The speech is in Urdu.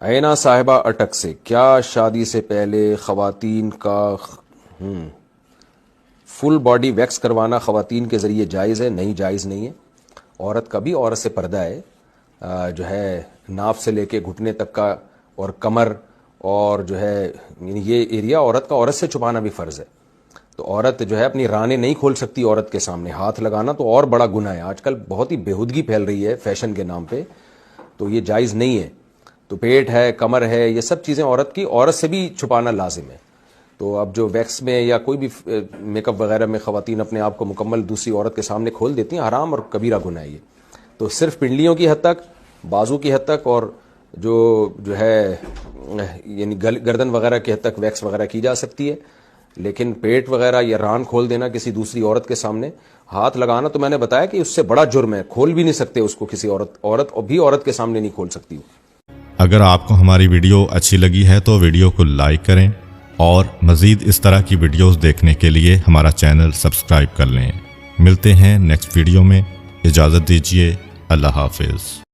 اینا صاحبہ اٹک سے، کیا شادی سے پہلے خواتین کا فل باڈی ویکس کروانا خواتین کے ذریعے جائز ہے؟ نہیں، جائز نہیں ہے۔ عورت کا بھی عورت سے پردہ ہے، جو ہے ناف سے لے کے گھٹنے تک کا اور کمر اور جو ہے یہ ایریا عورت کا عورت سے چھپانا بھی فرض ہے۔ تو عورت جو ہے اپنی رانیں نہیں کھول سکتی، عورت کے سامنے ہاتھ لگانا تو اور بڑا گناہ ہے۔ آج کل بہت ہی بےہودگی پھیل رہی ہے فیشن کے نام پہ، تو یہ جائز نہیں ہے۔ تو پیٹ ہے، کمر ہے، یہ سب چیزیں عورت کی عورت سے بھی چھپانا لازم ہے۔ تو اب جو ویکس میں یا کوئی بھی میک اپ وغیرہ میں خواتین اپنے آپ کو مکمل دوسری عورت کے سامنے کھول دیتی ہیں، حرام اور کبیرہ گناہ ہے یہ۔ تو صرف پنڈلیوں کی حد تک، بازو کی حد تک، اور جو ہے یعنی گردن وغیرہ کی حد تک ویکس وغیرہ کی جا سکتی ہے، لیکن پیٹ وغیرہ یا ران کھول دینا کسی دوسری عورت کے سامنے، ہاتھ لگانا تو میں نے بتایا کہ اس سے بڑا جرم ہے، کھول بھی نہیں سکتے اس کو کسی عورت بھی عورت کے سامنے نہیں کھول سکتی۔ اگر آپ کو ہماری ویڈیو اچھی لگی ہے تو ویڈیو کو لائک کریں، اور مزید اس طرح کی ویڈیوز دیکھنے کے لیے ہمارا چینل سبسکرائب کر لیں۔ ملتے ہیں نیکسٹ ویڈیو میں، اجازت دیجیے، اللہ حافظ۔